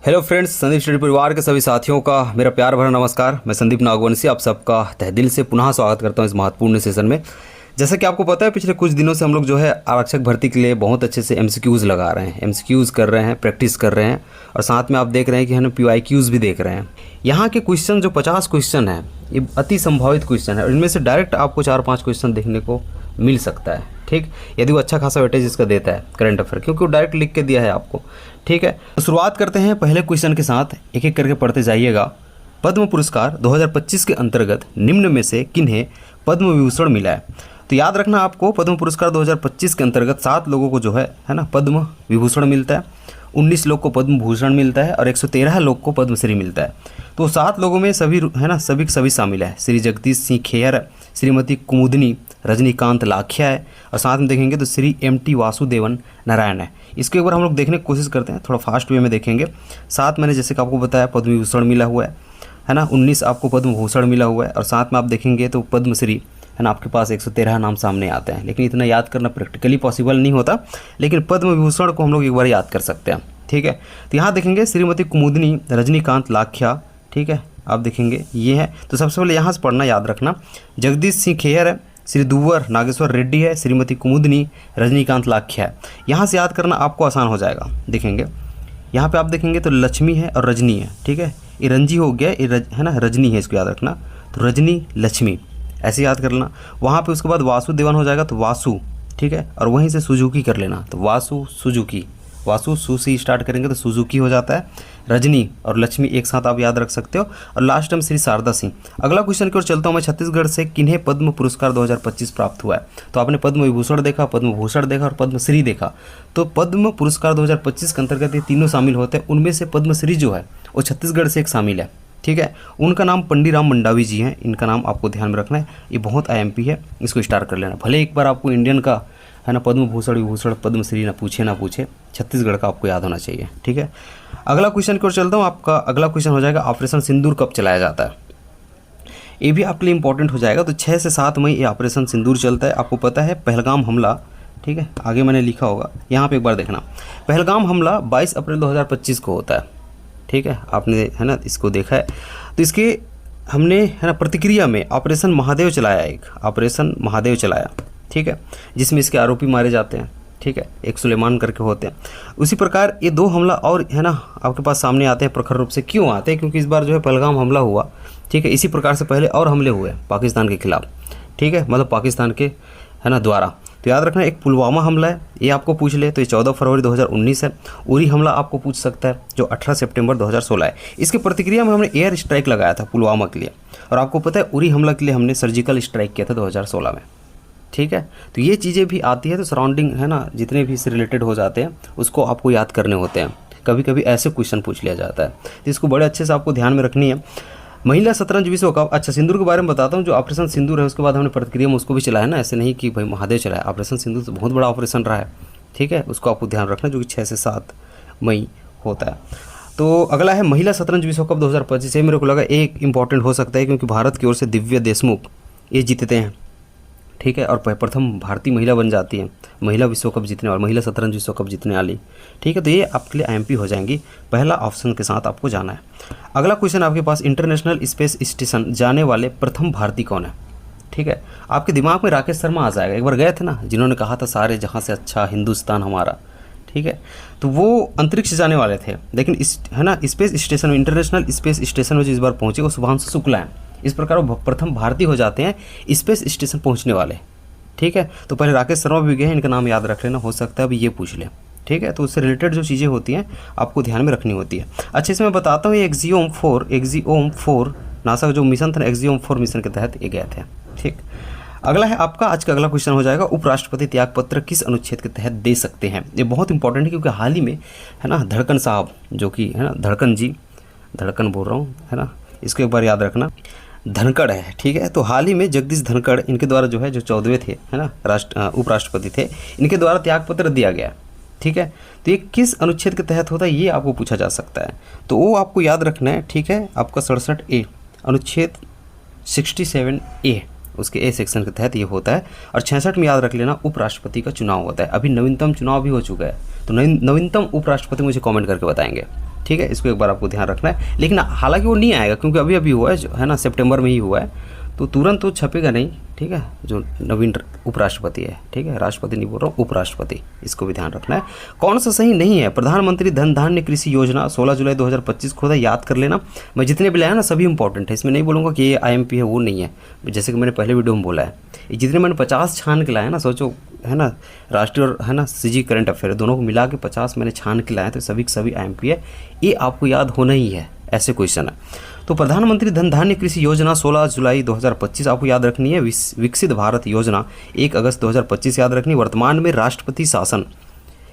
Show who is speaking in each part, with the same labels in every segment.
Speaker 1: Hello friends, Sandeep study परिवार के सभी साथियों का मेरा प्यार भरा नमस्कार। मैं संदीप नागवंशी आप सबका तहे दिल से पुनः स्वागत करता हूं इस महत्वपूर्ण सेशन में। जैसा कि आपको पता है, पिछले कुछ दिनों से हम लोग जो है आरक्षक भर्ती के लिए बहुत अच्छे से एमसीक्यूज़ लगा रहे हैं, एमसीक्यूज़ कर रहे हैं, प्रैक्टिस कर रहे हैं और साथ में आप देख रहे हैं कि हम पीवाईक्यूज़ भी देख रहे हैं। यहाँ के क्वेश्चन जो 50 क्वेश्चन हैं, ये अति संभावित क्वेश्चन है और इनमें से डायरेक्ट आपको 4-5 क्वेश्चन देखने को मिल सकता है। ठीक, यदि वो अच्छा खासा वेटेज इसका देता है करंट अफेयर, क्योंकि वो डायरेक्ट लिख के दिया है आपको। ठीक है, तो शुरुआत करते हैं पहले क्वेश्चन के साथ, एक एक करके पढ़ते जाइएगा। पद्म पुरस्कार 2025 के अंतर्गत निम्न में से किन्हें पद्म विभूषण मिला है? तो याद रखना आपको, पद्म पुरस्कार 2025 के अंतर्गत 7 लोगों को जो है ना पद्म विभूषण मिलता है, 19 लोग को पद्म भूषण मिलता है और 113 लोग को पद्मश्री मिलता है। तो 7 लोगों में सभी है ना सभी शामिल है। श्री जगदीश सिंह खेयर, श्रीमती कुमुदनी रजनीकांत लाखिया है और साथ में देखेंगे तो श्री MT वासुदेवन नारायण है। इसके ऊपर हम लोग देखने की कोशिश करते हैं, थोड़ा फास्ट वे में देखेंगे। 7 मैंने जैसे कि आपको बताया पद्म विभूषण मिला हुआ है ना, 19 आपको पद्म भूषण मिला हुआ है और साथ में आप देखेंगे तो पद्मश्री है ना, आपके पास 113 नाम सामने आते हैं। लेकिन इतना याद करना प्रैक्टिकली पॉसिबल नहीं होता, लेकिन पद्म विभूषण को हम लोग एक बार याद कर सकते हैं। ठीक है, तो यहाँ देखेंगे श्रीमती कुमुदनी रजनीकांत लाखिया, ठीक है, आप देखेंगे ये है। तो सबसे पहले यहाँ से पढ़ना याद रखना, जगदीश सिंह खेयर है, श्री दुव्वर नागेश्वर रेड्डी है, श्रीमती कुमुदनी रजनीकांत लाखिया है। यहाँ से याद करना आपको आसान हो जाएगा। देखेंगे यहाँ पे आप देखेंगे तो लक्ष्मी है और रजनी है। ठीक है, ये रंजी हो गया, ये है ना रजनी है, इसको याद रखना। तो रजनी लक्ष्मी ऐसे याद कर लेना। वहाँ पे उसके बाद वासुदेवन हो जाएगा तो वासु, ठीक है, और वहीं से सुजुकी कर लेना। तो वासु सुजुकी, वासु सु से स्टार्ट करेंगे तो सुजुकी हो जाता है। रजनी और लक्ष्मी एक साथ आप याद रख सकते हो। और लास्ट टाइम श्री शारदा सिंह। अगला क्वेश्चन की ओर चलता हूँ मैं। छत्तीसगढ़ से किन्हें पद्म पुरस्कार 2025 प्राप्त हुआ है? तो आपने पद्म विभूषण देखा, पद्म भूषण देखा और पद्मश्री देखा। तो पद्म पुरस्कार 2025 के अंतर्गत ये तीनों शामिल होते हैं। उनमें से पद्मश्री जो है वो छत्तीसगढ़ से एक शामिल है। ठीक है, उनका नाम पंडीराम मंडावी जी हैं। इनका नाम आपको ध्यान में रखना है, ये बहुत IMP है, इसको स्टार कर लेना। भले एक बार आपको इंडियन का है ना पद्म भूषण विभूषण पद्मश्री ना पूछे, छत्तीसगढ़ का आपको याद होना चाहिए। ठीक है, अगला क्वेश्चन की ओर चलता हूँ। आपका अगला क्वेश्चन हो जाएगा, ऑपरेशन सिंदूर कब चलाया जाता है? ये भी आपके लिए इंपॉर्टेंट हो जाएगा। तो 6 से 7 मई ये ऑपरेशन सिंदूर चलता है। आपको पता है पहलगाम हमला, ठीक है, आगे मैंने लिखा होगा, यहाँ पे एक बार देखना। पहलगाम हमला 22 अप्रैल 2025 को होता है। ठीक है, आपने है ना इसको देखा है। तो इसके हमने है ना प्रतिक्रिया में ऑपरेशन महादेव चलाया, एक ऑपरेशन महादेव चलाया। ठीक है, जिसमें इसके आरोपी मारे जाते हैं। ठीक है, एक सुलेमान करके होते हैं। उसी प्रकार ये 2 हमला और है ना आपके पास सामने आते हैं प्रखर रूप से। क्यों आते हैं? क्योंकि इस बार जो है पहलगाम हमला हुआ। ठीक है, इसी प्रकार से पहले और हमले हुए पाकिस्तान के खिलाफ। ठीक है, मतलब पाकिस्तान के है ना द्वारा। तो याद रखना, एक पुलवामा हमला है, ये आपको पूछ ले तो ये 14 फरवरी 2019 है। उरी हमला आपको पूछ सकता है जो 18 सितंबर 2016 है। इसके प्रतिक्रिया में हमने एयर स्ट्राइक लगाया था पुलवामा के लिए, और आपको पता है उरी हमला के लिए हमने सर्जिकल स्ट्राइक किया था 2016 में। ठीक है, तो ये चीज़ें भी आती है। तो सराउंडिंग है ना जितने भी इससे रिलेटेड हो जाते हैं उसको आपको याद करने होते हैं। कभी कभी ऐसे क्वेश्चन पूछ लिया जाता है, तो इसको बड़े अच्छे से आपको ध्यान में रखनी है। महिला शतरंज विश्व कप, अच्छा सिंदूर के बारे में बताता हूँ। जो ऑपरेशन सिंदूर है उसके बाद हमने प्रतिक्रिया में उसको भी चलाया ना, ऐसे नहीं कि भाई महादेव चलाया। ऑपरेशन सिंदूर तो बहुत बड़ा ऑपरेशन रहा है। ठीक है, उसको आपको ध्यान रखना, जो कि 6 से 7 मई होता है। तो अगला है महिला शतरंज विश्व कप 2025। ये मेरे को लगा एक इंपॉर्टेंट हो सकता है, क्योंकि भारत की ओर से दिव्या देशमुख ये जीतते हैं। ठीक है, और प्रथम भारतीय महिला बन जाती है महिला विश्व कप जीतने वाली, महिला शतरंज विश्व कप जीतने वाली। ठीक है, तो ये आपके लिए IMP हो जाएंगी। पहला ऑप्शन के साथ आपको जाना है। अगला क्वेश्चन आपके पास, इंटरनेशनल स्पेस स्टेशन जाने वाले प्रथम भारतीय कौन है? ठीक है, आपके दिमाग में राकेश शर्मा आ जाएगा। एक बार गए थे ना, जिन्होंने कहा था सारे जहाँ से अच्छा हिंदुस्तान हमारा। ठीक है, तो वो अंतरिक्ष जाने वाले थे, लेकिन इस है ना स्पेस स्टेशन में, इंटरनेशनल स्पेस स्टेशन में जो इस बार पहुँचे वो शुभांशु शुक्ला हैं। इस प्रकार वो प्रथम भारतीय हो जाते हैं स्पेस स्टेशन पहुंचने वाले। ठीक है, तो पहले राकेश शर्मा भी गए हैं, इनका नाम याद रख लेना, हो सकता है अभी ये पूछ लें। ठीक है, तो उससे रिलेटेड जो चीज़ें होती हैं आपको ध्यान में रखनी होती है। अच्छे से मैं बताता हूँ, ये एक्जियोम 4 नासा का जो मिशन था, एक्जियोम 4 मिशन के तहत ये गए थे। ठीक, अगला है आपका आज का अगला क्वेश्चन हो जाएगा, उपराष्ट्रपति त्यागपत्र किस अनुच्छेद के तहत दे सकते हैं? ये बहुत इंपॉर्टेंट है, क्योंकि हाल ही में है ना धड़कन साहब, जो कि है ना धड़कन बोल रहा हूँ है ना, इसको एक बार याद रखना, धनखड़ है। ठीक है, तो हाल ही में जगदीश धनखड़, इनके द्वारा जो है जो 14वें थे है ना उपराष्ट्रपति थे, इनके द्वारा त्यागपत्र दिया गया। ठीक है, तो ये किस अनुच्छेद के तहत होता है ये आपको पूछा जा सकता है, तो वो आपको याद रखना है। ठीक है, आपका 67A अनुच्छेद 67A उसके ए सेक्शन के तहत ये होता है। और 66 में याद रख लेना उपराष्ट्रपति का चुनाव होता है। अभी नवीनतम चुनाव भी हो चुका है, तो नवीनतम उपराष्ट्रपति मुझे कमेंट करके बताएंगे। ठीक है, इसको एक बार आपको ध्यान रखना है। लेकिन हालांकि वो नहीं आएगा क्योंकि अभी अभी हुआ है जो है ना, सितंबर में ही हुआ है, तो तुरंत तो छपेगा नहीं। ठीक है, जो नवीन उपराष्ट्रपति है, ठीक है, राष्ट्रपति नहीं बोल रहा हूँ, उपराष्ट्रपति, इसको भी ध्यान रखना है। कौन सा सही नहीं है? प्रधानमंत्री धन धान्य कृषि योजना 16 जुलाई 2025 को था, याद कर लेना। मैं जितने भी लाया ना सभी इंपॉर्टेंट है, इसमें नहीं बोलूँगा कि ये IMP है, वो नहीं है। जैसे कि मैंने पहले वीडियो में बोला है, ये जितने मैंने 50 छान के लाया ना, सोचो है ना, राष्ट्रीय और है ना CG करंट अफेयर दोनों को मिला के 50 मैंने छान के लाए, तो सभी के सभी IMP है। ये आपको याद होना ही है, ऐसे क्वेश्चन है। तो प्रधानमंत्री धन धान्य कृषि योजना 16 जुलाई 2025 आपको याद रखनी है। विकसित भारत योजना 1 अगस्त 2025 याद रखनी। वर्तमान में राष्ट्रपति शासन,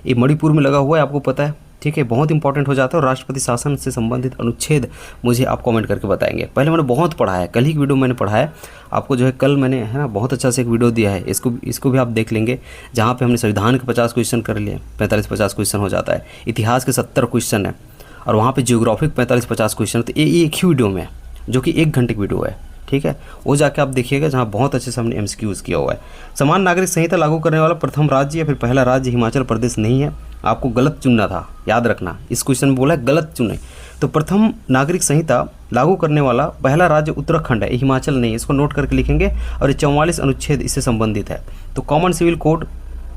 Speaker 1: ये मणिपुर में लगा हुआ है, आपको पता है, ठीक है, बहुत इंपॉर्टेंट हो जाता है। और राष्ट्रपति शासन से संबंधित अनुच्छेद मुझे आप कमेंट करके बताएंगे। पहले मैंने बहुत पढ़ा है, कल ही वीडियो मैंने पढ़ा है आपको, जो है कल मैंने है ना बहुत अच्छा से एक वीडियो दिया है, इसको भी आप देख लेंगे, जहाँ पे हमने संविधान के 50 क्वेश्चन कर लिए, 45-50 क्वेश्चन हो जाता है। इतिहास के 70 क्वेश्चन है, और वहाँ पे जियोग्राफिक 45-50 क्वेश्चन। तो ये एक ही वीडियो में है, जो कि 1 घंटे की वीडियो है, ठीक है, वो जाके आप देखिएगा, जहाँ बहुत अच्छे से हमने MCQs किया हुआ है। समान नागरिक संहिता लागू करने वाला प्रथम राज्य या फिर पहला राज्य हिमाचल प्रदेश नहीं है, आपको गलत चुनना था, याद रखना। इस क्वेश्चन में बोला है गलत चुने, तो प्रथम नागरिक संहिता लागू करने वाला पहला राज्य उत्तराखंड है, ये हिमाचल नहीं है, इसको नोट करके लिखेंगे। और ये 44 अनुच्छेद इससे संबंधित है। तो कॉमन सिविल कोड,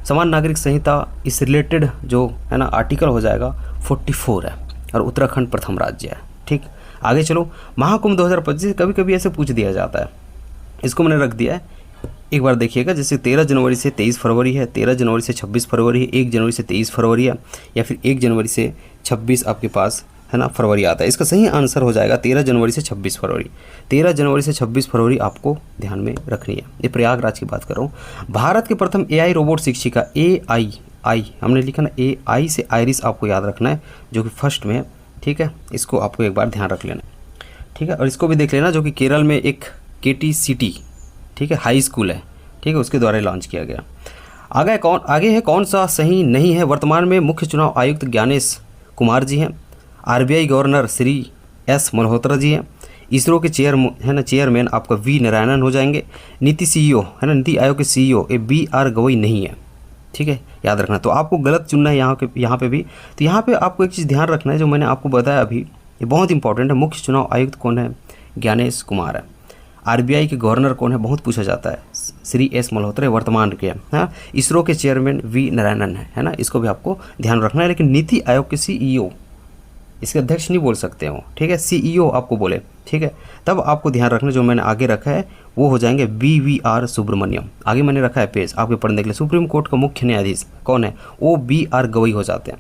Speaker 1: समान नागरिक संहिता, इस रिलेटेड जो है ना आर्टिकल हो जाएगा 44 है, और उत्तराखंड प्रथम राज्य है। ठीक, आगे चलो। महाकुंभ 2025 कभी कभी ऐसे पूछ दिया जाता है, इसको मैंने रख दिया है, एक बार देखिएगा। जैसे 13 जनवरी से 23 फरवरी है, 13 जनवरी से 26 फरवरी है, 1 जनवरी से 23 फरवरी है, या फिर 1 जनवरी से 26 आपके पास है ना फरवरी आता है। इसका सही आंसर हो जाएगा 13 जनवरी से 26 फरवरी। 13 जनवरी से 26 फरवरी आपको ध्यान में रखनी है। ये प्रयागराज की बात कर रहा हूँ। भारत के प्रथम AI रोबोट शिक्षिका, AI हमने लिखा ना, AI से आयरिस आपको याद रखना है, जो कि फर्स्ट में है। ठीक है, इसको आपको एक बार ध्यान रख लेना, ठीक है। और इसको भी देख लेना, जो कि केरल में एक KTCT, ठीक है, हाई स्कूल है, ठीक है, उसके द्वारा लॉन्च किया गया। आगे है कौन सा सही नहीं है? वर्तमान में मुख्य चुनाव आयुक्त ज्ञानेश कुमार जी हैं, RBI governor Shri S Malhotra ji हैं, इसरो के चेयरमैन आपका V नारायणन हो जाएंगे, नीति CEO है ना, नीति आयोग के CEO ये BR गवई नहीं है, ठीक है, याद रखना। तो आपको गलत चुनना है यहाँ पे भी। तो यहाँ पे आपको एक चीज़ ध्यान रखना है, जो मैंने आपको बताया अभी, ये बहुत इंपॉर्टेंट है। मुख्य चुनाव आयुक्त कौन है? ज्ञानेश कुमार है। RBI के गवर्नर कौन है? बहुत पूछा जाता है, श्री S मल्होत्रा वर्तमान के हैं। इसरो के चेयरमैन V नारायणन है ना, इसको भी आपको ध्यान रखना है। लेकिन नीति आयोग के CEO, इसके अध्यक्ष नहीं बोल सकते हो, ठीक है, CEO आपको बोले, ठीक है। तब आपको ध्यान रखना, जो मैंने आगे रखा है वो हो जाएंगे BVR सुब्रमण्यम। आगे मैंने रखा है पेज आपके पढ़ने के लिए। सुप्रीम कोर्ट का मुख्य न्यायाधीश कौन है? वो BR गवई हो जाते हैं।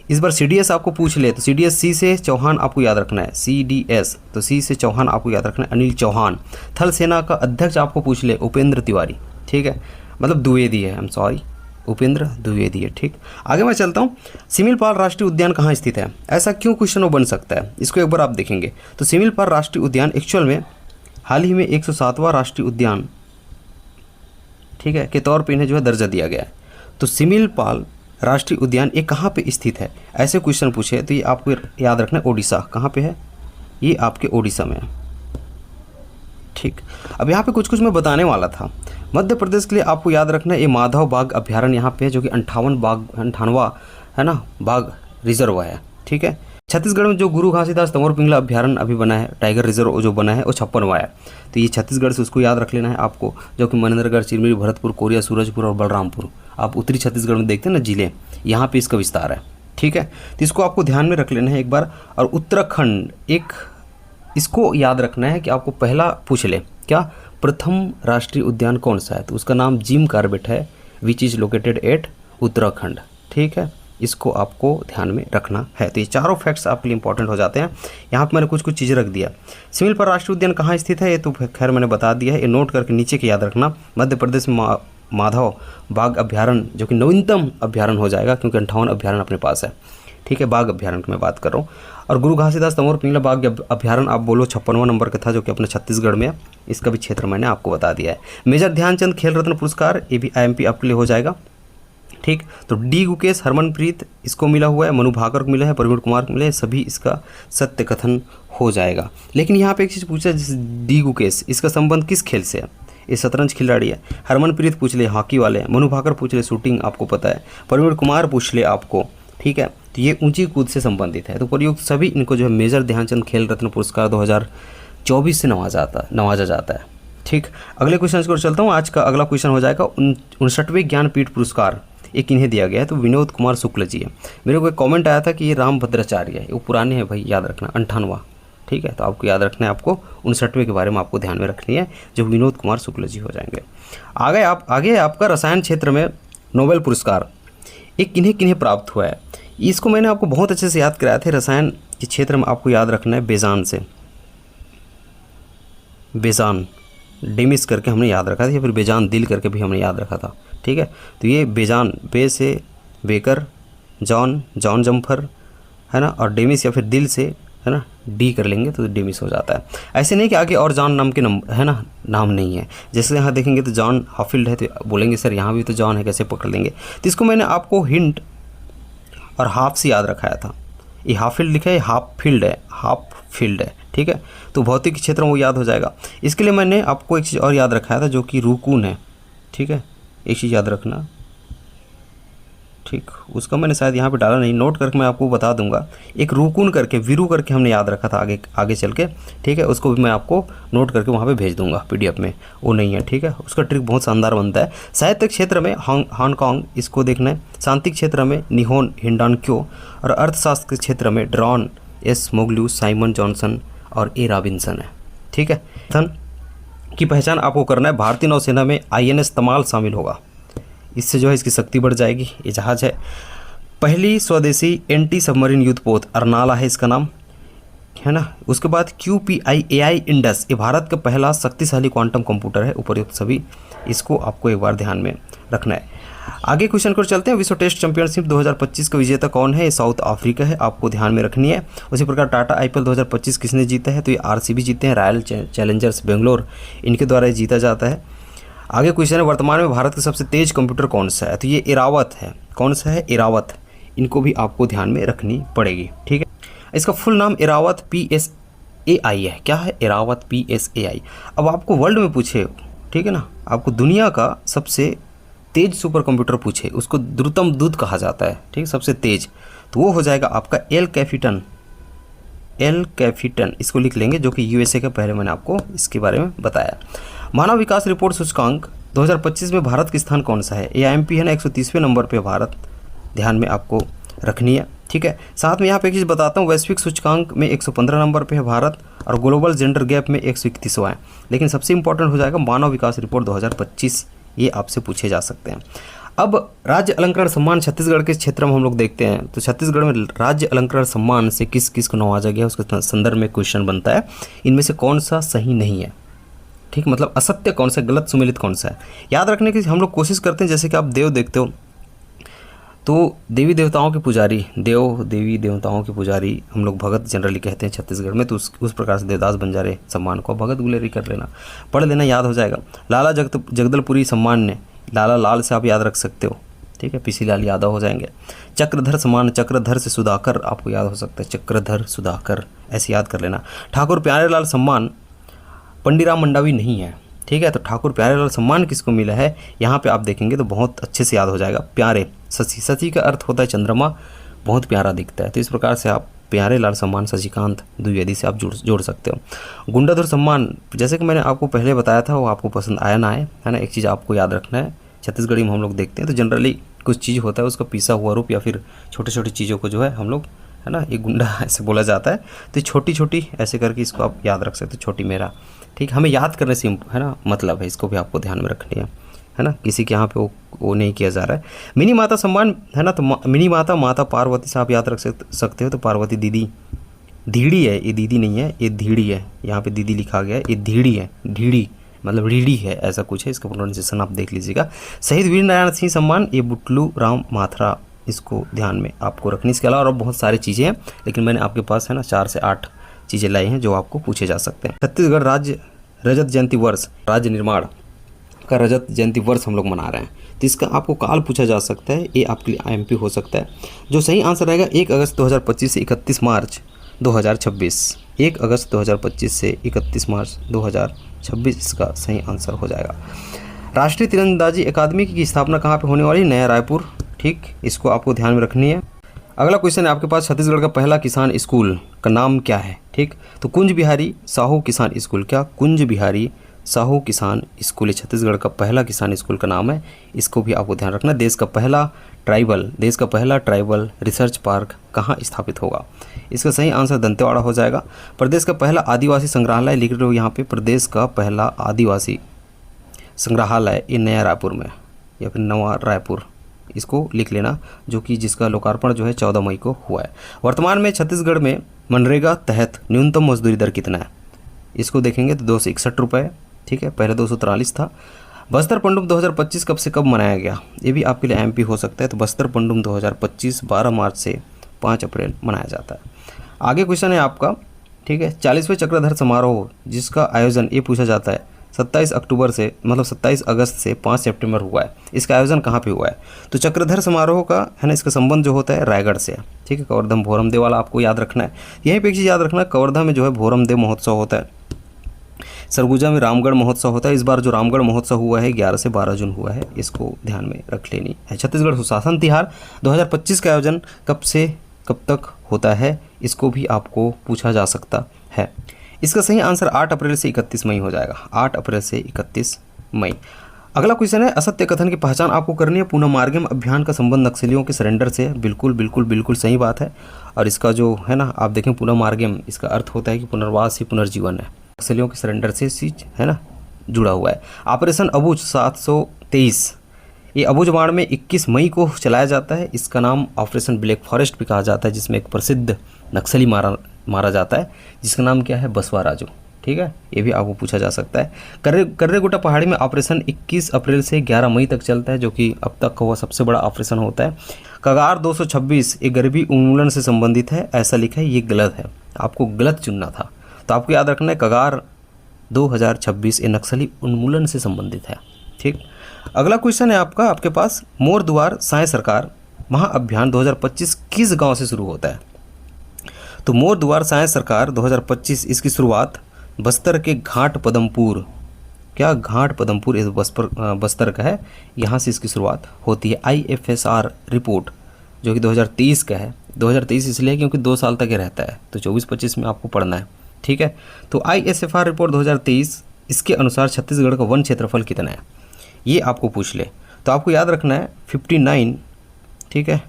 Speaker 1: इस बार CDS आपको पूछ ले, तो CDS C से चौहान आपको याद रखना है, CDS, तो C से चौहान आपको याद रखना है, अनिल चौहान। थल सेना का अध्यक्ष आपको पूछ ले, उपेंद्र तिवारी, ठीक है, मतलब द्विवेदी है, I am sorry, Upendra Dwivedi है, ठीक। आगे मैं चलता हूँ। सिमिलपाल राष्ट्रीय उद्यान कहाँ स्थित है? ऐसा क्यों क्वेश्चन वो बन सकता है, इसको एक बार आप देखेंगे। तो सिमिलपाल राष्ट्रीय उद्यान एक्चुअल में हाल ही में 107वां राष्ट्रीय उद्यान, ठीक है, के तौर पर इन्हें जो है दर्जा दिया गया है। तो सिमिलपाल राष्ट्रीय उद्यान ये कहाँ पे स्थित है? ऐसे क्वेश्चन पूछे तो ये आपको याद रखना है, ओडिशा। कहाँ पे है? ये आपके ओडिशा में है, ठीक। अब यहाँ पे कुछ मैं बताने वाला था। मध्य प्रदेश के लिए आपको याद रखना है, ये माधव बाघ अभ्यारण्य यहाँ पे है, जो कि 58वां है ना बाघ रिजर्व है, ठीक है। छत्तीसगढ़ में जो गुरु घासीदास तंवर पिंगला अभ्यारण्य अभी बना है, टाइगर रिजर्व जो बना है, वो 56वां है। तो ये छत्तीसगढ़ से उसको याद रख लेना है आपको, जो कि मनेन्द्रगढ़, चिरमिरी, भरतपुर, कोरिया, सूरजपुर और बलरामपुर, आप उत्तरी छत्तीसगढ़ में देखते हैं ना जिले, यहाँ पे इसका विस्तार है, ठीक है। तो इसको आपको ध्यान में रख लेना है एक बार। और उत्तराखंड, एक इसको याद रखना है कि आपको पहला पूछ ले, क्या प्रथम राष्ट्रीय उद्यान कौन सा है? तो उसका नाम जिम कॉर्बेट है, which is located at Uttarakhand, ठीक है। इसको आपको ध्यान में रखना है। तो ये चारों फैक्ट्स आपके लिए इंपॉर्टेंट हो जाते हैं। यहाँ पे मैंने कुछ चीज़ें रख दिया। सिमिलपाल राष्ट्रीय उद्यान कहाँ स्थित है? ये तो खैर मैंने बता दिया है, ये नोट करके नीचे के याद रखना। मध्य प्रदेश में माधव बाघ अभ्यारण्य, जो कि नवीनतम अभ्यारण्य हो जाएगा, क्योंकि 58 अभ्यारण्य अपने पास है, ठीक है, बाघ अभ्यारण्य की मैं बात कर रहा हूँ। और गुरु घासीदास तंवर पिंगला बाघ अभ्यारण्य आप बोलो 56वां नंबर का था, जो कि अपने छत्तीसगढ़ में है। इसका भी क्षेत्र मैंने आपको बता दिया है। मेजर ध्यानचंद खेल रत्न पुरस्कार, ये भी IMP आपके लिए हो जाएगा, ठीक। तो D गुकेश, हरमनप्रीत इसको मिला हुआ है, मनु भाकर को मिला है, प्रवीण कुमार को मिला है, सभी इसका सत्य कथन हो जाएगा। लेकिन यहाँ पे एक चीज़ पूछा, जैसे D गुकेश, इसका संबंध किस खेल से है? ये शतरंज खिलाड़ी है। हरमनप्रीत पूछ ले हॉकी वाले, मनु भाकर पूछ ले शूटिंग, आपको पता है। प्रवीण कुमार पूछ ले आपको, ठीक है, तो ये ऊंची कूद से संबंधित है। तो उपयुक्त सभी इनको जो है मेजर ध्यानचंद खेल रत्न पुरस्कार 2024 से नवाजा जाता है। ठीक, अगले क्वेश्चन की ओर चलता हूँ। आज का अगला क्वेश्चन हो जाएगा 59वें ज्ञानपीठ पुरस्कार एक इन्हें दिया गया है, तो विनोद कुमार शुक्ल जी है। मेरे को एक कमेंट आया था कि ये राम भद्राचार्य है, वो पुराने हैं भाई, याद रखना 58वां। ठीक है, तो आपको याद रखना है, आपको 59वें के बारे में आपको ध्यान में रखनी है, जो विनोद कुमार शुक्ल जी हो जाएंगे। आगे आपका रसायन क्षेत्र में नोबेल पुरस्कार एक किन्हें प्राप्त हुआ है। इसको मैंने आपको बहुत अच्छे से याद कराया थे। रसायन के क्षेत्र में आपको याद रखना है बेजान से, बेजान डेमिस करके हमने याद रखा था, या फिर बेजान दिल करके भी हमने याद रखा था। ठीक है, तो ये बेजान, बे से बेकर, जॉन जम्फर है ना, और डेमिस या फिर दिल से है ना डी कर लेंगे तो डेमिस हो जाता है। ऐसे नहीं कि आगे और जॉन नाम के नाम नहीं है। जैसे यहाँ देखेंगे तो जॉन हाफिल्ड है, तो बोलेंगे सर यहाँ भी तो जॉन है, कैसे पकड़ लेंगे। तो इसको मैंने आपको हिंट और हाफ से याद रखाया था। ये हाफिल्ड लिखा है, हाफ फील्ड है। ठीक है, तो भौतिक क्षेत्र में वो याद हो जाएगा। इसके लिए मैंने आपको एक चीज़ और याद रखाया था, जो कि रूकून है। ठीक है, एक चीज़ याद रखना। ठीक, उसका मैंने शायद यहाँ पे डाला नहीं, नोट करके मैं आपको बता दूंगा। एक रूकून करके, वीरू करके हमने याद रखा था आगे चल के। ठीक है, उसको भी मैं आपको नोट करके वहाँ पे भेज दूंगा PDF में, वो नहीं है। ठीक है, उसका ट्रिक बहुत शानदार बनता है। साहित्य क्षेत्र में हांगकांग, इसको देखना है। शांति क्षेत्र में निहोन हिंडानक्यो, और अर्थशास्त्र के क्षेत्र में ड्रॉन एस मोगल्यू, साइमन जॉनसन और ए रॉबिन्सन है। ठीक है, धन की पहचान आपको करना है। भारतीय नौसेना में INS तमाल शामिल होगा, इससे जो है इसकी शक्ति बढ़ जाएगी। ये जहाज़ है। पहली स्वदेशी एंटी सबमरीन युद्धपोत अर्नाला है इसका नाम, है ना। उसके बाद QPI AI इंडस, ये भारत का पहला शक्तिशाली क्वांटम कंप्यूटर है। उपयुक्त सभी इसको आपको एक बार ध्यान में रखना है। आगे क्वेश्चन को चलते हैं। विश्व टेस्ट चैंपियनशिप 2025 का विजेता कौन है? ये साउथ अफ्रीका है, आपको ध्यान में रखनी है। उसी प्रकार टाटा IPL 2025 किसने जीता है? तो ये RCB जीते हैं, रॉयल चैलेंजर्स बेंगलोर, इनके द्वारा ये जीता जाता है। आगे क्वेश्चन है, वर्तमान में भारत का सबसे तेज कंप्यूटर कौन सा है? तो ये इरावत है। कौन सा है? इरावत। इनको भी आपको ध्यान में रखनी पड़ेगी। ठीक है, इसका फुल नाम इरावत PSAI है। क्या है? इरावत PSAI। अब आपको वर्ल्ड में पूछे, ठीक है ना, आपको दुनिया का सबसे तेज सुपर कंप्यूटर पूछे, उसको द्रुतम दूत कहा जाता है। ठीक, सबसे तेज, तो वो हो जाएगा आपका एल कैपिटन, इसको लिख लेंगे, जो कि USA का, पहले मैंने आपको इसके बारे में बताया। मानव विकास रिपोर्ट सूचकांक 2025 में भारत का स्थान कौन सा है? AIMP है ना, 130वें नंबर पे भारत, ध्यान में आपको रखनी है। ठीक है, साथ में यहाँ पे एक चीज़ बताता हूँ, वैश्विक सूचकांक में 115 नंबर पे है भारत, और ग्लोबल जेंडर गैप में 131वां है। लेकिन सबसे इंपॉर्टेंट हो जाएगा मानव विकास रिपोर्ट 2025, ये आपसे पूछे जा सकते हैं। अब राज्य अलंकरण सम्मान छत्तीसगढ़ के क्षेत्र में हम लोग देखते हैं, तो छत्तीसगढ़ में राज्य अलंकरण सम्मान से किस किस को नवाजा गया, उसके संदर्भ में क्वेश्चन बनता है। इनमें से कौन सा सही नहीं है? ठीक, मतलब असत्य कौन सा, गलत सुमेलित कौन सा है, याद रखने की हम लोग कोशिश करते हैं। जैसे कि आप देव देखते हो, तो देवी देवताओं के पुजारी, देवी देवताओं के पुजारी हम लोग भगत जनरली कहते हैं छत्तीसगढ़ में, तो उस प्रकार से देवदास बंजारे सम्मान को भगत गुलेरी कर लेना, पढ़ लेना, याद हो जाएगा। लाला जगदलपुरी सम्मान ने, लाला लाल से आप याद रख सकते हो। ठीक है, PC लाल यादव हो जाएंगे। चक्रधर सम्मान, चक्रधर से सुधाकर आपको याद हो सकता है, चक्रधर सुधाकर, ऐसे याद कर लेना। ठाकुर प्यारेलाल सम्मान पंडीराम मंडावी नहीं है। ठीक है, तो ठाकुर प्यारेलाल सम्मान किसको मिला है, यहाँ पे आप देखेंगे तो बहुत अच्छे से याद हो जाएगा। प्यारे, शशि का अर्थ होता है चंद्रमा, बहुत प्यारा दिखता है, तो इस प्रकार से आप प्यारेलाल सम्मान शशिकांत द्विवेदी से आप जोड़ सकते हो। गुंडाधुर सम्मान, जैसे कि मैंने आपको पहले बताया था, वो आपको पसंद आया ना आए, है ना, एक चीज़ आपको याद रखना है, छत्तीसगढ़ी में हम लोग देखते हैं तो जनरली कुछ चीज़ होता है, उसका पिसा हुआ रूप या फिर छोटे छोटी चीज़ों को जो है हम लोग, है ना, ये गुंडा ऐसे बोला जाता है, तो छोटी छोटी ऐसे करके इसको आप याद रख सकते हो, छोटी मेरा। ठीक, हमें याद करने से, है ना, मतलब है, इसको भी आपको ध्यान में रखनी है ना, किसी के यहाँ पे वो नहीं किया जा रहा है। मिनी माता सम्मान, है ना, तो मिनी माता पार्वती से आप याद रख सकते हो, तो पार्वती दीदी, धीड़ी है, ये दीदी नहीं है, ये धीड़ी है, यहाँ पे दीदी लिखा गया है, ये धीड़ी है, ढीड़ी मतलब रीढ़ी है, ऐसा कुछ है, इसका प्रोनाउंसिएशन आप देख लीजिएगा। शहीद वीर नारायण सिंह सम्मान, ये बुटलू राम माथरा, इसको ध्यान में आपको रखनी। इसके अलावा और बहुत सारी चीज़ें हैं, लेकिन मैंने आपके पास, है ना, 4 से 8 चीज़ें लाई हैं जो आपको पूछे जा सकते हैं। छत्तीसगढ़ राज्य रजत जयंती वर्ष, राज्य निर्माण का रजत जयंती वर्ष हम लोग मना रहे हैं, तो इसका आपको काल पूछा जा सकता है, ये आपके लिए IMP हो सकता है। जो सही आंसर रहेगा 1 अगस्त 2025 से 31 मार्च 2026, 1 अगस्त 2025 से 31 मार्च 2026 इसका सही आंसर हो जाएगा। राष्ट्रीय तीरंदाजी अकादमी की स्थापना कहाँ पे होने वाली है? नया रायपुर। ठीक, इसको आपको ध्यान में रखनी है। अगला क्वेश्चन है आपके पास, छत्तीसगढ़ का पहला किसान स्कूल का नाम क्या है? ठीक, तो कुंज बिहारी साहू किसान स्कूल। क्या? कुंज बिहारी साहू किसान स्कूल ये छत्तीसगढ़ का पहला किसान स्कूल का नाम है। इसको भी आपको ध्यान रखना। देश का पहला ट्राइबल रिसर्च पार्क कहाँ स्थापित होगा? इसका सही आंसर दंतेवाड़ा हो जाएगा। प्रदेश का पहला आदिवासी संग्रहालय लिख रहे हो यहाँ पे, प्रदेश का पहला आदिवासी संग्रहालय ये नया रायपुर में या फिर नवा रायपुर, इसको लिख लेना, जो कि जिसका लोकार्पण जो है 14 मई को हुआ है। वर्तमान में छत्तीसगढ़ में मनरेगा तहत न्यूनतम मजदूरी दर कितना है? इसको देखेंगे तो 261 रुपये। ठीक है, पहले 243 था। बस्तर पंडुम 2025 कब से कब मनाया गया? ये भी आपके लिए एमपी हो सकता है। तो बस्तर पंडुम 2025 12 मार्च से 5 अप्रैल मनाया जाता है। आगे क्वेश्चन है आपका, ठीक है, 40वें चक्रधर समारोह जिसका आयोजन ये पूछा जाता है 27 अगस्त से 5 सितंबर हुआ है, इसका आयोजन कहाँ पे हुआ है? तो चक्रधर समारोह का है ना, इसका संबंध जो होता है रायगढ़ से है। ठीक है, कवर्धा भोरम देव वाला आपको याद रखना है। यहीं पे एक चीज़ याद रखना, कवर्धा में जो है भोरम देव महोत्सव होता है, सरगुजा में रामगढ़ महोत्सव होता है। इस बार जो रामगढ़ महोत्सव हुआ है 11 से 12 जून हुआ है, इसको ध्यान में रख लेनी है। छत्तीसगढ़ सुशासन तिहार 2025 का आयोजन कब से कब तक होता है? इसको भी आपको पूछा जा सकता है। इसका सही आंसर 8 अप्रैल से 31 मई हो जाएगा। 8 अप्रैल से 31 मई। अगला क्वेश्चन है, असत्य कथन की पहचान आपको करनी है। पुनर्मार्गम अभियान का संबंध नक्सलियों के सरेंडर से है। बिल्कुल सही बात है। और इसका जो है ना, आप देखें पुनर्मार्गम, इसका अर्थ होता है कि पुनर्वास ही पुनर्जीवन है। नक्सलियों के सरेंडर से चीज है ना जुड़ा हुआ है। ऑपरेशन अबूझ 723 ये अबूझमाड़ में 21 मई को चलाया जाता है। इसका नाम ऑपरेशन ब्लैक फॉरेस्ट भी कहा जाता है, जिसमें एक प्रसिद्ध नक्सली मारा जाता है, जिसका नाम क्या है? बसवा राजू। ठीक है, ये भी आपको पूछा जा सकता है। कर्रेगुट्टा पहाड़ी में ऑपरेशन 21 अप्रैल से 11 मई तक चलता है, जो कि अब तक का वह सबसे बड़ा ऑपरेशन होता है। कगार 226 ये गरीबी उन्मूलन से संबंधित है, ऐसा लिखा है, ये गलत है, आपको गलत चुनना था। तो आपको याद रखना है कगार 2026 ये नक्सली उन्मूलन से संबंधित है। ठीक, अगला क्वेश्चन है आपके पास, मोर दुआर साय सरकार महाअभियान 2025 किस गांव से शुरू होता है? तो मोर दुआर साय सरकार 2025 इसकी शुरुआत बस्तर के घाट पदमपुर, क्या घाट पदमपुर इस बस्तर का है, यहाँ से इसकी शुरुआत होती है। IFSR रिपोर्ट जो कि 2023 का है, 2023 इसलिए क्योंकि 2 साल तक ये रहता है, तो 24-25 में आपको पढ़ना है। ठीक है, तो ISFR रिपोर्ट 2023 इसके अनुसार छत्तीसगढ़ का वन क्षेत्रफल कितना है, ये आपको पूछ ले। तो आपको याद रखना है 59, ठीक है,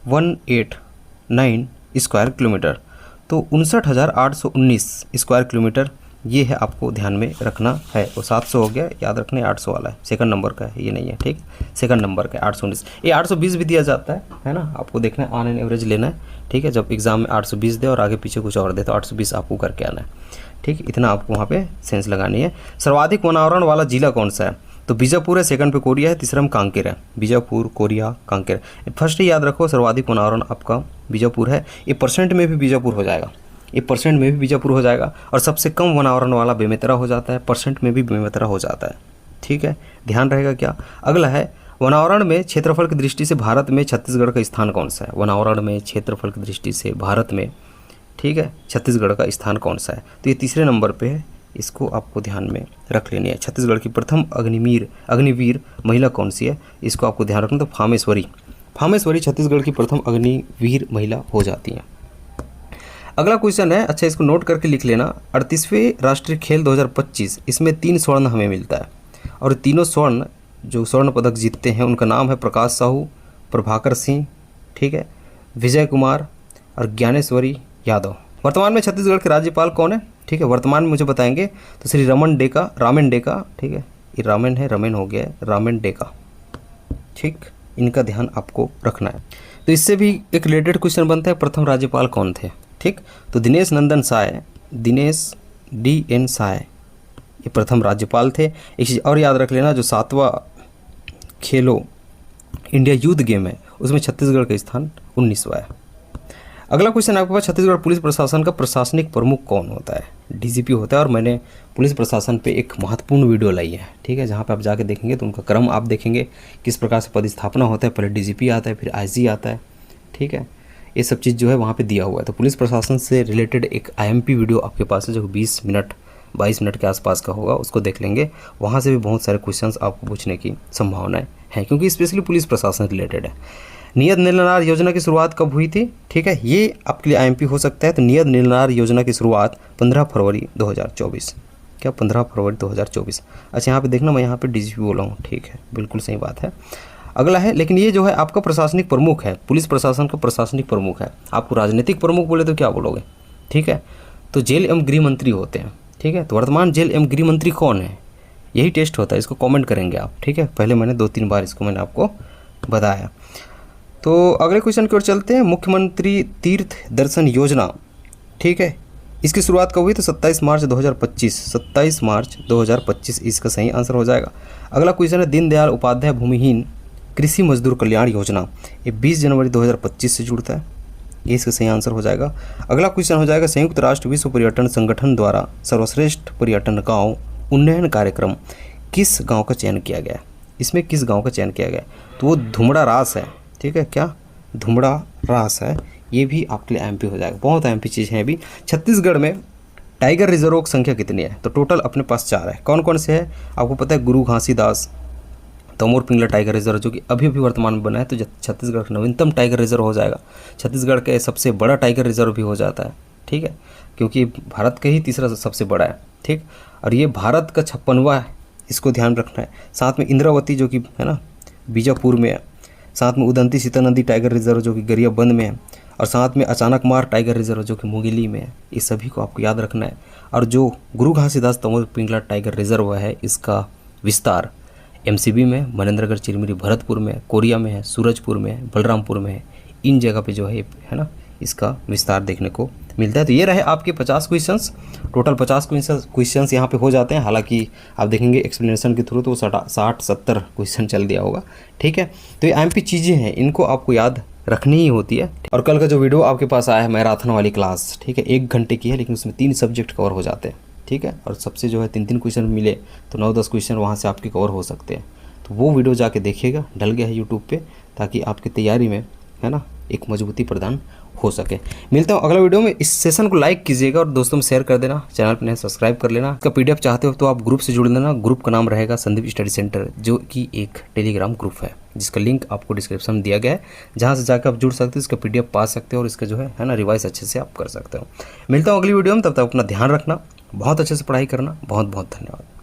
Speaker 1: 189 स्क्वायर किलोमीटर, तो 59,819 स्क्वायर किलोमीटर ये है, आपको ध्यान में रखना है। और 700 हो गया, याद रखना है 800 वाला है, सेकंड नंबर का है, ये नहीं है। ठीक, सेकंड नंबर का है 819। ये 820 भी दिया जाता है ना, आपको देखना है, ऑन एन एवरेज लेना है। ठीक है, जब एग्जाम में 820 दे और आगे पीछे कुछ और दे तो 820 आपको करके आना है। ठीक, इतना आपको वहाँ पे सेंस लगानी है। सर्वाधिक वनावरण वाला जिला कौन सा है? तो बीजापुर है, सेकंड पे कोरिया है, तीसरा में कांकेर है। बीजापुर, कोरिया, कांकेर, फर्स्ट ही याद रखो, सर्वाधिक वनावरण आपका बीजापुर है। ये परसेंट में भी बीजापुर हो जाएगा, ये परसेंट में भी बीजापुर हो जाएगा। और सबसे कम वनावरण वाला बेमेतरा हो जाता है, परसेंट में भी बेमेतरा हो जाता है। ठीक है, ध्यान रहेगा क्या। अगला है, वनावरण में क्षेत्रफल की दृष्टि से भारत में छत्तीसगढ़ का स्थान कौन सा है? वनावरण में क्षेत्रफल की दृष्टि से भारत में, ठीक है, छत्तीसगढ़ का स्थान कौन सा है? तो ये तीसरे नंबर पे है, इसको आपको ध्यान में रख लेनी है। छत्तीसगढ़ की प्रथम अग्निवीर महिला कौन सी है? इसको आपको ध्यान रखना। तो फामेश्वरी छत्तीसगढ़ की प्रथम अग्निवीर महिला हो जाती हैं। अगला क्वेश्चन है, अच्छा इसको नोट करके लिख लेना, 38वें राष्ट्रीय खेल 2025 इसमें 3 स्वर्ण हमें मिलता है, और तीनों स्वर्ण पदक जीतते हैं उनका नाम है प्रकाश साहू, प्रभाकर सिंह, ठीक है, विजय कुमार और ज्ञानेश्वरी यादव। वर्तमान में छत्तीसगढ़ के राज्यपाल कौन है? ठीक है, वर्तमान में मुझे बताएंगे तो श्री रामेन डेका, ठीक है, ये रामेन हो गया है, रामेन डेका। ठीक, इनका ध्यान आपको रखना है। तो इससे भी एक रिलेटेड क्वेश्चन बनता है, प्रथम राज्यपाल कौन थे? ठीक, तो दिनेश DN साय ये प्रथम राज्यपाल थे। एक चीज़ और याद रख लेना, जो 7वां खेलो इंडिया यूथ गेम है उसमें छत्तीसगढ़ का स्थान 19वां है। अगला क्वेश्चन आपके पास, छत्तीसगढ़ पुलिस प्रशासन का प्रशासनिक प्रमुख कौन होता है? DGP होता है। और मैंने पुलिस प्रशासन पे एक महत्वपूर्ण वीडियो लाई है, ठीक है, जहाँ पे आप जाके देखेंगे तो उनका क्रम आप देखेंगे किस प्रकार से पदस्थापना होता है। पहले DGP आता है, फिर IG आता है, ठीक है, ये सब चीज़ जो है वहाँ पे दिया हुआ है। तो पुलिस प्रशासन से रिलेटेड एक IMP वीडियो आपके पास है जो 22 मिनट के आसपास का होगा, उसको देख लेंगे। वहाँ से भी बहुत सारे क्वेश्चंस आपको पूछने की संभावनाएं हैं, क्योंकि स्पेशली पुलिस प्रशासन रिलेटेड है। नियत निलनार योजना की शुरुआत कब हुई थी? ठीक है, ये आपके लिए आईएमपी हो सकता है। तो नियत निलनार योजना की शुरुआत 15 फरवरी 2024। क्या 15 फरवरी 2024? अच्छा, यहाँ पे देखना मैं यहाँ पे डीजीपी बोला हूँ। ठीक है, बिल्कुल सही बात है। अगला है, लेकिन ये जो है आपका प्रशासनिक प्रमुख है, पुलिस प्रशासन का प्रशासनिक प्रमुख है। आपको राजनीतिक प्रमुख बोले तो क्या बोलोगे? ठीक है, तो जेल एवं गृह मंत्री होते हैं। ठीक है, तो वर्तमान जेल एवं गृह मंत्री कौन है? यही टेस्ट होता है, इसको कमेंट करेंगे आप। ठीक है, पहले मैंने 2-3 बार इसको मैंने आपको बताया। तो अगले क्वेश्चन की ओर चलते हैं। मुख्यमंत्री तीर्थ दर्शन योजना, ठीक है, इसकी शुरुआत कब हुई? तो 27 मार्च 2025। 27 मार्च 2025 इसका सही आंसर हो जाएगा। अगला क्वेश्चन है, दीनदयाल उपाध्याय भूमिहीन कृषि मजदूर कल्याण योजना, ये 20 जनवरी 2025 से जुड़ता है। ये इसका सही आंसर हो जाएगा। अगला क्वेश्चन हो जाएगा, संयुक्त राष्ट्र विश्व पर्यटन संगठन द्वारा सर्वश्रेष्ठ पर्यटन गाँव उन्नयन कार्यक्रम किस गाँव का चयन किया गया? इसमें किस गाँव का चयन किया गया? तो वो धुमड़ा रास है। ठीक है, क्या धुमड़ा रास है? ये भी आपके लिए एमपी हो जाएगा। बहुत एमपी चीज़ हैं अभी। छत्तीसगढ़ में टाइगर रिजर्व की संख्या कितनी है? तो टोटल अपने पास 4 है। कौन कौन से है आपको पता है? गुरु घासीदास, तमोर पिंगला टाइगर रिजर्व जो कि अभी अभी वर्तमान में बना है, तो छत्तीसगढ़ का नवीनतम टाइगर रिजर्व हो जाएगा। छत्तीसगढ़ का सबसे बड़ा टाइगर रिजर्व भी हो जाता है। ठीक है, क्योंकि भारत का ही तीसरा सबसे बड़ा है। ठीक, और ये भारत का 56वां है, इसको ध्यान रखना है। साथ में इंद्रावती जो कि है ना बीजापुर में है, साथ में उदंती सीता नदी टाइगर रिजर्व जो कि गरियाबंद में है, और साथ में अचानक मार टाइगर रिजर्व जो कि मुंगेली में है। ये सभी को आपको याद रखना है। और जो गुरु घासीदास तमोर पिंगला टाइगर रिजर्व है, इसका विस्तार एमसीबी में, मनेंद्रगढ़, चिरमिरी, भरतपुर में, कोरिया में है, सूरजपुर में है, बलरामपुर में है। इन जगह पे जो है ना इसका विस्तार देखने को मिलता है। तो ये रहे आपके 50 क्वेश्चंस। टोटल 50 क्वेश्चंस यहाँ पे हो जाते हैं। हालांकि आप देखेंगे एक्सप्लेनेशन के थ्रू तो 60-70 क्वेश्चन चल दिया होगा। ठीक है, तो ये एमपी चीज़ें हैं, इनको आपको याद रखनी ही होती है। और कल का जो वीडियो आपके पास आया है मैराथन वाली क्लास, ठीक है, 1 घंटे की है, लेकिन उसमें 3 सब्जेक्ट कवर हो जाते हैं। ठीक है, और सबसे जो है 3-3 क्वेश्चन मिले तो 9-10 क्वेश्चन वहाँ से आपके कवर हो सकते हैं। तो वो वीडियो जाके देखिएगा, डल गया है यूट्यूब पे, ताकि आपकी तैयारी में है ना एक मजबूती प्रदान हो सके। मिलता हूँ अगला वीडियो में। इस सेशन को लाइक कीजिएगा और दोस्तों में शेयर कर देना। चैनल पर नए सब्सक्राइब कर लेना। इसका पीडीएफ चाहते हो तो आप ग्रुप से जुड़ लेना। ग्रुप का नाम रहेगा संदीप स्टडी सेंटर, जो कि एक टेलीग्राम ग्रुप है, जिसका लिंक आपको डिस्क्रिप्शन में दिया गया है, जहाँ से जाकर आप जुड़ सकते हो, इसका पीडीएफ पा सकते हो और इसका जो है ना रिवाइज अच्छे से आप कर सकते हो। मिलता हूँ अगली वीडियो में, तब तक अपना ध्यान रखना, बहुत अच्छे से पढ़ाई करना। बहुत बहुत धन्यवाद।